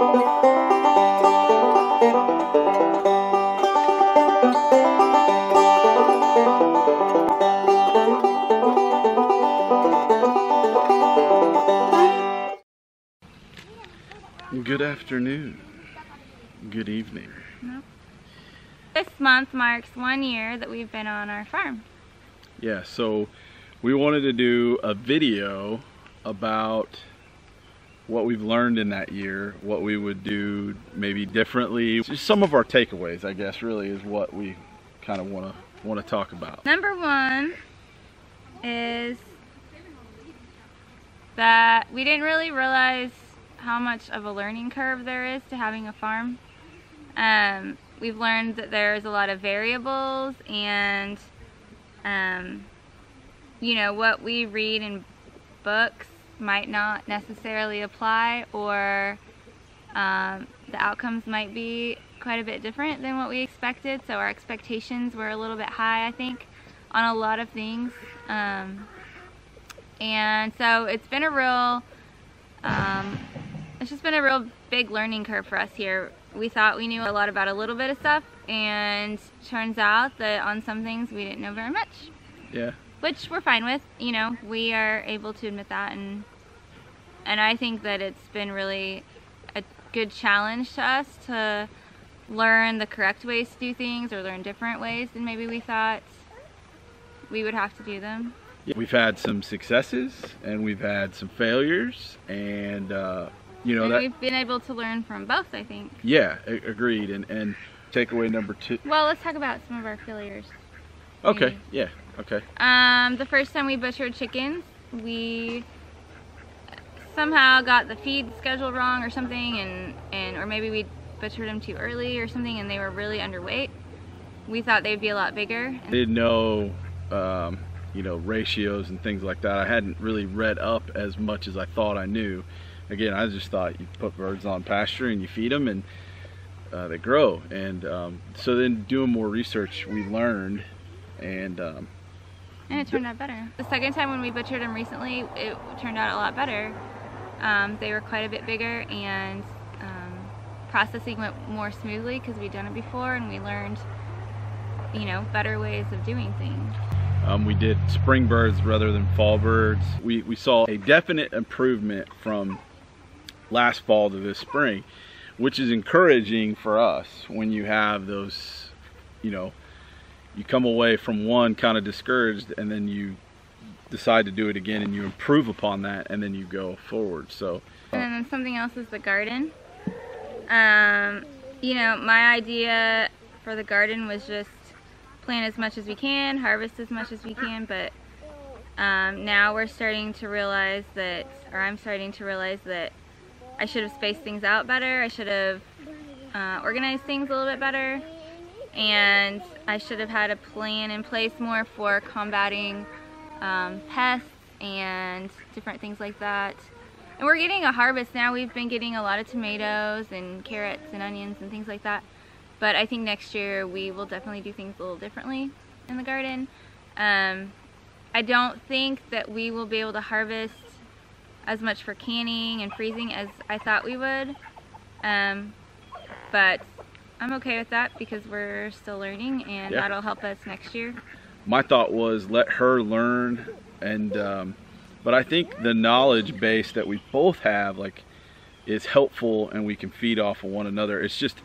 Good afternoon. Good evening. This month marks 1 year that we've been on our farm. Yeah, so we wanted to do a video about what we've learned in that year, what we would do maybe differently. Just some of our takeaways, I guess, really is what we kind of want to talk about. Number one is that we didn't really realize how much of a learning curve there is to having a farm. We've learned that there's a lot of variables, and you know, what we read in books might not necessarily apply, or the outcomes might be quite a bit different than what we expected. So our expectations were a little bit high, I think, on a lot of things. And so it's been a real it's just been a real big learning curve for us here. We thought we knew a lot about a little bit of stuff, and turns out that on some things we didn't know very much. Yeah. Which we're fine with, you know, we are able to admit that, and I think that it's been really a good challenge to us to learn the correct ways to do things, or learn different ways than maybe we thought we would have to do them. Yeah. We've had some successes and we've had some failures, and you know, and that we've been able to learn from both, I think. Yeah, agreed. And takeaway number two. Well, let's talk about some of our failures. Okay, maybe. yeah, okay. The first time we butchered chickens, we somehow got the feed schedule wrong or something, or maybe we butchered them too early or something, and they were really underweight. We thought they'd be a lot bigger. I didn't know, you know, ratios and things like that. I hadn't really read up as much as I thought I knew. Again, I just thought you put birds on pasture and you feed them and they grow. And so then doing more research, we learned, and it turned out better. The second time when we butchered them recently, it turned out a lot better. They were quite a bit bigger, and processing went more smoothly because we'd done it before, and we learned, you know, better ways of doing things. We did spring birds rather than fall birds. We saw a definite improvement from last fall to this spring, which is encouraging for us when you have those, you know, you come away from one kind of discouraged, and then you decide to do it again and you improve upon that, and then you go forward. So and then something else is the garden. You know, my idea for the garden was just plant as much as we can, harvest as much as we can, but now we're starting to realize that, or I'm starting to realize that I should have spaced things out better. I should have organized things a little bit better, and I should have had a plan in place more for combating pests and different things like that. And we're getting a harvest now. We've been getting a lot of tomatoes and carrots and onions and things like that. But I think next year we will definitely do things a little differently in the garden. I don't think that we will be able to harvest as much for canning and freezing as I thought we would. But I'm okay with that because we're still learning, and that'll help us next year. My thought was let her learn, and but I think the knowledge base that we both have, like, is helpful, and we can feed off of one another. It's just,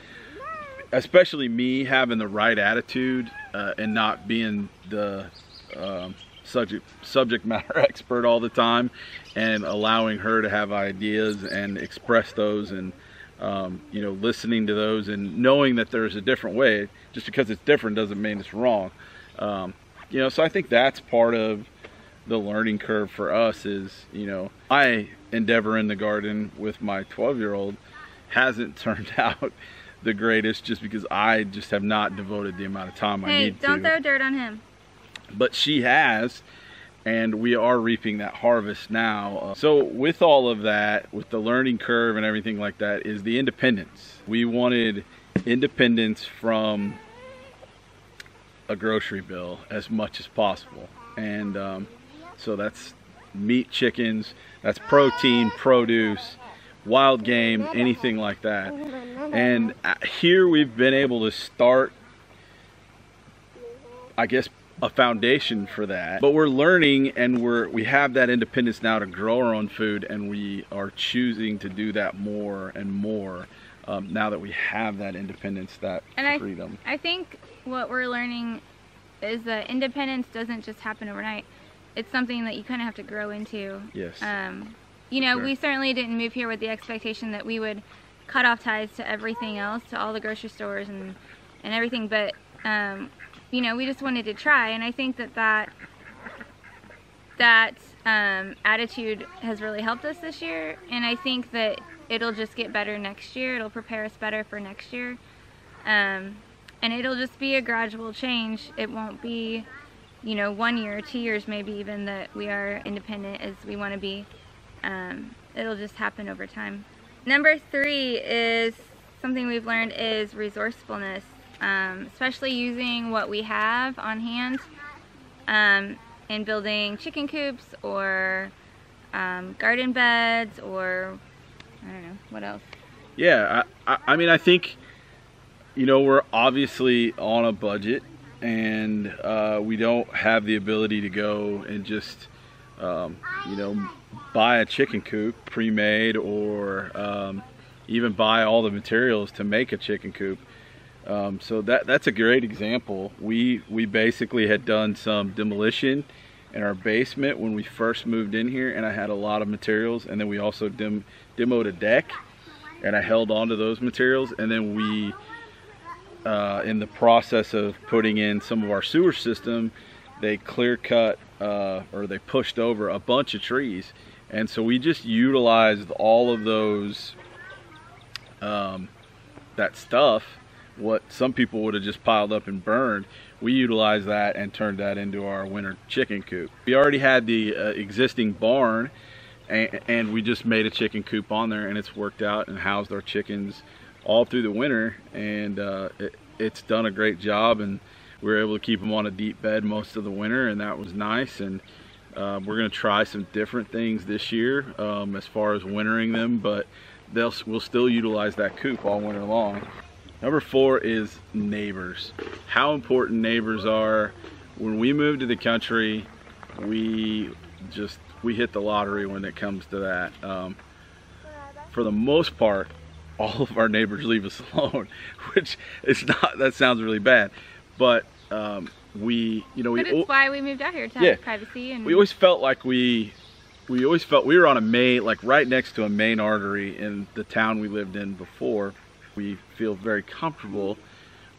especially me having the right attitude and not being the subject matter expert all the time, and allowing her to have ideas and express those, and you know, listening to those and knowing that there's a different way. Just because it's different doesn't mean it's wrong. You know, so I think that's part of the learning curve for us is, you know, my endeavor in the garden with my 12-year-old hasn't turned out the greatest, just because I just have not devoted the amount of time I need to. Hey, don't throw dirt on him. But she has, and we are reaping that harvest now. So with all of that, with the learning curve and everything like that, is the independence. We wanted independence from a grocery bill as much as possible, and so that's meat, chickens, that's protein, produce. wild game, anything like that. And here we've been able to start, I guess, a foundation for that. But we're learning, and we have that independence now to grow our own food, and we are choosing to do that more and more now that we have that independence, that freedom. I think what we're learning is that independence doesn't just happen overnight. It's something that you kind of have to grow into. Yes. You know, sure. We certainly didn't move here with the expectation that we would cut off ties to everything else, to all the grocery stores and everything, but you know, we just wanted to try, and I think that attitude has really helped us this year, and I think that it'll just get better next year. It'll prepare us better for next year, and it'll just be a gradual change. It won't be, you know, 1 year, 2 years maybe even, that we are independent as we want to be. It'll just happen over time. Number 3 is something we've learned is resourcefulness, especially using what we have on hand in building chicken coops or garden beds, or I don't know, what else? Yeah, I mean, I think, you know, we're obviously on a budget, and we don't have the ability to go and just, you know, buy a chicken coop pre-made, or even buy all the materials to make a chicken coop. So that's a great example. We basically had done some demolition in our basement when we first moved in here, and I had a lot of materials, and then we also demoed a deck, and I held on to those materials, and then we in the process of putting in some of our sewer system, they clear cut or they pushed over a bunch of trees, and so we just utilized all of those that stuff. What some people would have just piled up and burned, we utilized that and turned that into our winter chicken coop. We already had the existing barn, and we just made a chicken coop on there, and it's worked out and housed our chickens all through the winter, and it's done a great job, and we were able to keep them on a deep bed most of the winter, and that was nice. And we're going to try some different things this year as far as wintering them, but we'll still utilize that coop all winter long. Number 4 is neighbors. How important neighbors are. When we moved to the country, we hit the lottery when it comes to that. For the most part, all of our neighbors leave us alone, which is not, that sounds really bad, but we, you know, but it's why we moved out here, to have privacy. And we always felt like we felt we were on a main, like right next to a main artery in the town we lived in before. We feel very comfortable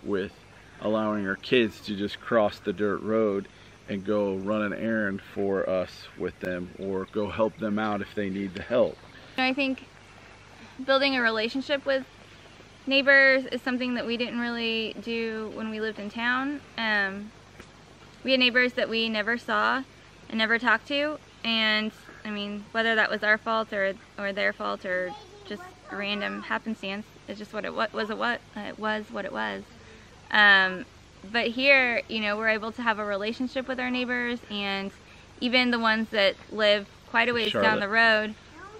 with allowing our kids to just cross the dirt road and go run an errand for us with them, or go help them out if they need the help. I think building a relationship with neighbors is something that we didn't really do when we lived in town. We had neighbors that we never saw and never talked to, and I mean, whether that was our fault or their fault or just random happenstance, it's just what it was what it was. But here, you know, we're able to have a relationship with our neighbors, and even the ones that live quite a ways down the road,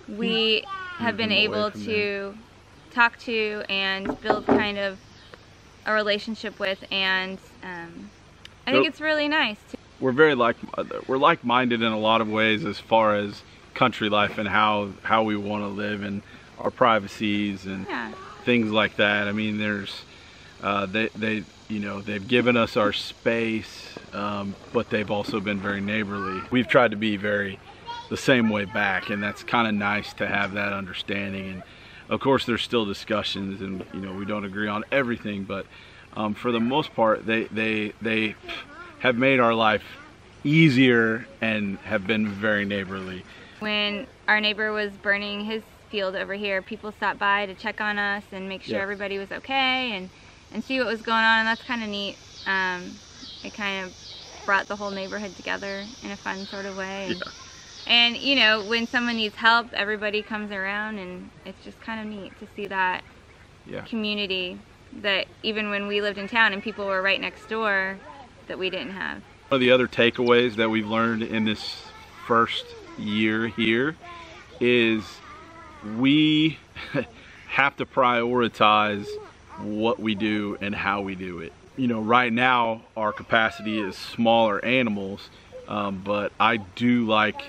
we have been able to talk to and build kind of a relationship with, and I think it's really nice. We're very like-minded in a lot of ways as far as country life and how we want to live, and our privacies and things like that. I mean, there's you know, they've given us our space, but they've also been very neighborly. We've tried to be very the same way back, and that's kind of nice to have that understanding. And of course, there's still discussions, and you know, we don't agree on everything, but for the most part, they have made our life easier and have been very neighborly. When our neighbor was burning his field over here, people stopped by to check on us and make sure everybody was okay, and see what was going on, and that's kind of neat. It kind of brought the whole neighborhood together in a fun sort of way. And you know, when someone needs help, everybody comes around, and it's just kind of neat to see that community that even when we lived in town and people were right next door, that we didn't have. One of the other takeaways that we've learned in this first year here is we have to prioritize what we do and how we do it. You know, right now our capacity is smaller animals, but I do like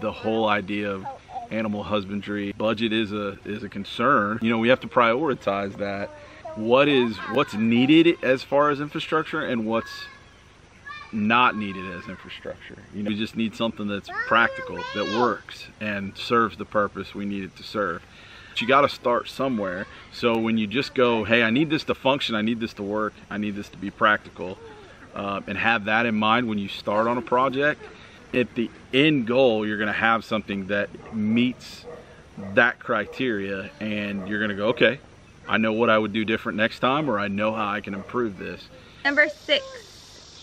the whole idea of animal husbandry. Budget is a concern. You know, we have to prioritize that. What's needed as far as infrastructure and what's not needed as infrastructure. You know, we just need something that's practical, that works and serves the purpose we need it to serve. But you got to start somewhere. So when you just go, hey, I need this to function, I need this to work, I need this to be practical, and have that in mind when you start on a project, at the end goal you're going to have something that meets that criteria, and you're going to go, okay, I know what I would do different next time, or I know how I can improve this. Number 6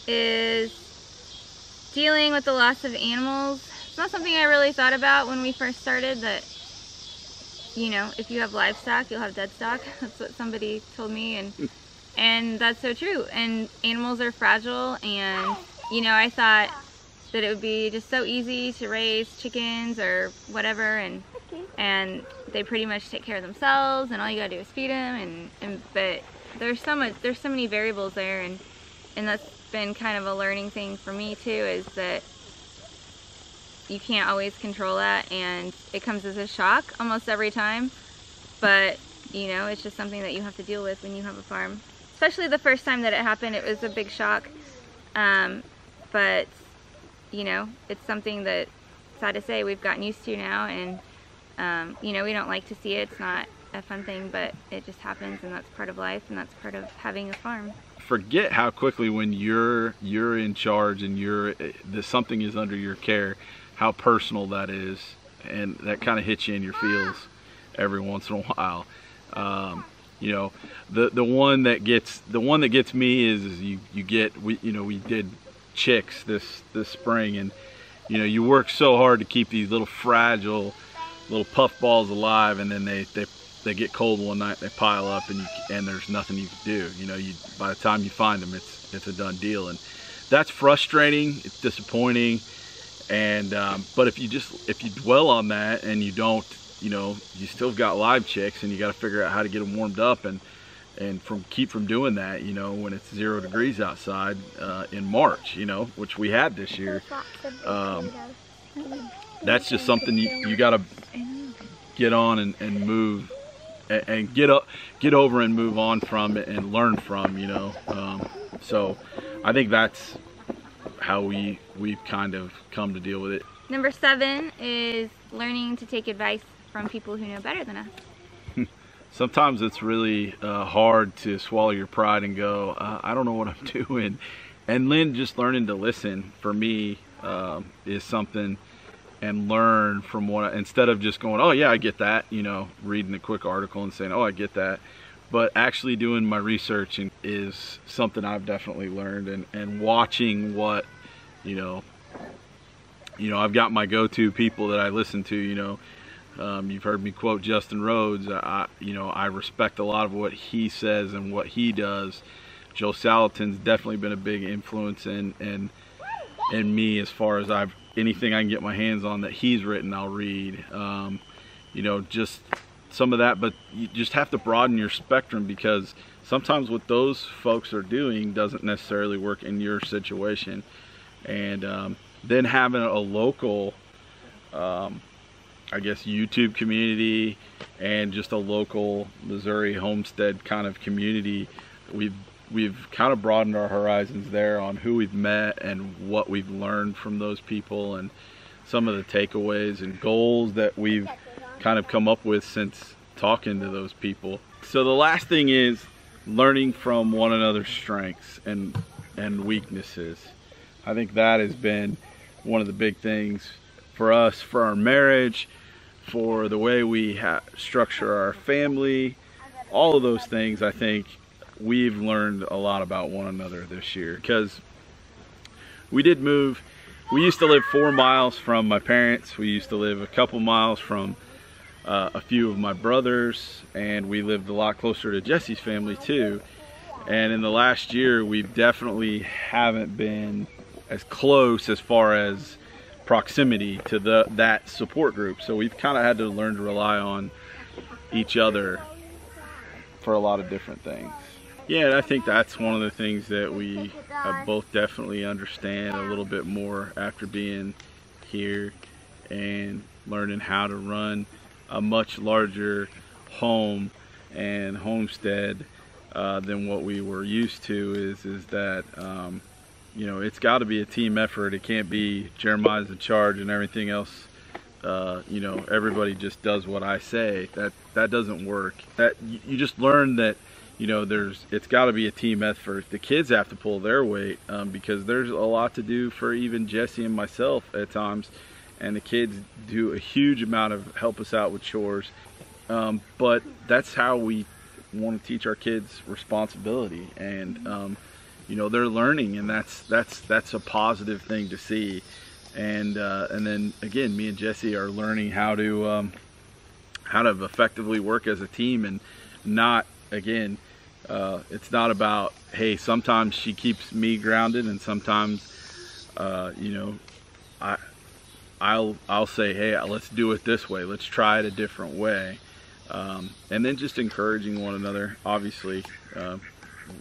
is dealing with the loss of animals. It's not something I really thought about when we first started, that, you know, if you have livestock, you'll have dead stock. That's what somebody told me, and that's so true. And animals are fragile, and, you know, I thought that it would be just so easy to raise chickens or whatever, and they pretty much take care of themselves, and all you gotta do is feed them, but there's so many variables there, and that's been kind of a learning thing for me too, is that you can't always control that, and it comes as a shock almost every time, but you know, it's just something that you have to deal with when you have a farm. Especially the first time that it happened, it was a big shock, but you know, it's something that, sad to say, we've gotten used to now, and you know, we don't like to see it. It's not a fun thing, but it just happens, and that's part of life, and that's part of having a farm. Forget how quickly, when you're in charge and something is under your care, how personal that is, and that kind of hits you in your feels every once in a while. You know, the one that gets me is we did chicks this spring, and you know, you work so hard to keep these little fragile little puff balls alive, and then they get cold one night, they pile up, and there's nothing you can do. You know, by the time you find them, it's a done deal, and that's frustrating. It's disappointing, and but if you dwell on that and you don't, you know, you still got live chicks, and you got to figure out how to get them warmed up and keep from doing that, you know, when it's 0 degrees outside in March, you know, which we had this year. That's just something you got to get on and move and get over and move on from it and learn from, you know. So I think that's how we've kind of come to deal with it. Number 7 is learning to take advice from people who know better than us. Sometimes it's really hard to swallow your pride and go, I don't know what I'm doing. And then just learning to listen, for me, is something, and learn from instead of just going, oh yeah, I get that, you know, reading a quick article and saying, oh, I get that. But actually doing my research is something I've definitely learned, and watching what, you know, I've got my go-to people that I listen to, you know. You've heard me quote Justin Rhodes. I respect a lot of what he says and what he does. Joe Salatin's definitely been a big influence in me, as far as anything I can get my hands on that he's written, I'll read. You know, just some of that, but you just have to broaden your spectrum, because sometimes what those folks are doing doesn't necessarily work in your situation. And then having a local, I guess, YouTube community, and just a local Missouri homestead kind of community, we've kind of broadened our horizons there on who we've met and what we've learned from those people, and some of the takeaways and goals that we've kind of come up with since talking to those people. So the last thing is learning from one another's strengths and weaknesses. I think that has been one of the big things for us, for our marriage, for the way we structure our family, all of those things. I think we've learned a lot about one another this year, because we did move. We used to live 4 miles from my parents. We used to live a couple miles from a few of my brothers, and we lived a lot closer to Jesse's family too. And in the last year, we definitely haven't been as close as far as proximity to that support group. So we've kind of had to learn to rely on each other for a lot of different things. Yeah, and I think that's one of the things that we both definitely understand a little bit more after being here and learning how to run a much larger home and homestead than what we were used to is that you know, it's got to be a team effort. It can't be Jeremiah's in charge and everything else, you know, everybody just does what I say. That doesn't work. That you just learn that, you know, it's got to be a team effort. The kids have to pull their weight because there's a lot to do for even Jesse and myself at times, and the kids do a huge amount of help us out with chores. But that's how we want to teach our kids responsibility, and you know, they're learning, and that's a positive thing to see. And then again, me and Jesse are learning how to effectively work as a team, and not, again, it's not about, hey, sometimes she keeps me grounded, and sometimes you know, I'll say, hey, let's do it this way, let's try it a different way, and then just encouraging one another. Obviously,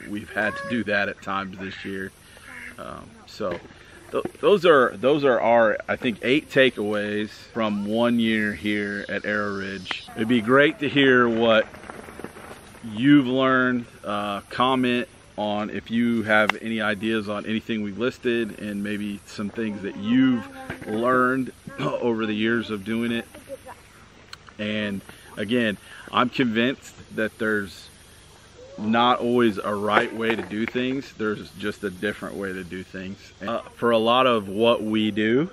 we've had to do that at times this year. So those are our, I think, 8 takeaways from 1 year here at ArrowRidge. It'd be great to hear what you've learned. Comment on if you have any ideas on anything we listed, and maybe some things that you've learned over the years of doing it. And again, I'm convinced that there's not always a right way to do things. There's just a different way to do things. For a lot of what we do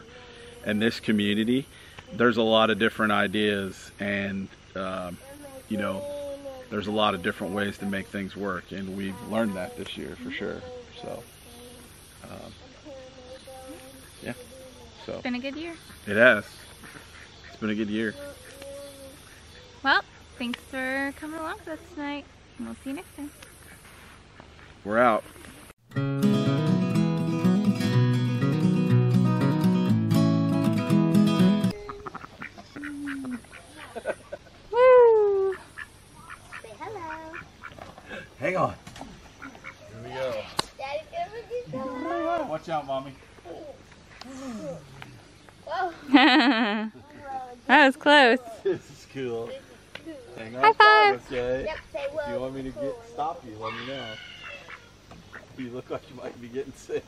in this community, there's a lot of different ideas, and you know, there's a lot of different ways to make things work, and we've learned that this year for sure. So yeah, so It's been a good year. It has. It's been a good year. Well, thanks for coming along with us tonight. We'll see you next time. We're out. Woo! Say hello. Hang on. Here we go. Daddy, give me this. Watch out, Mommy. Whoa. That was close. This is cool. Hang on. High five. Okay. Yep, say whoa. If you want me to stop you, let me know. You look like you might be getting sick.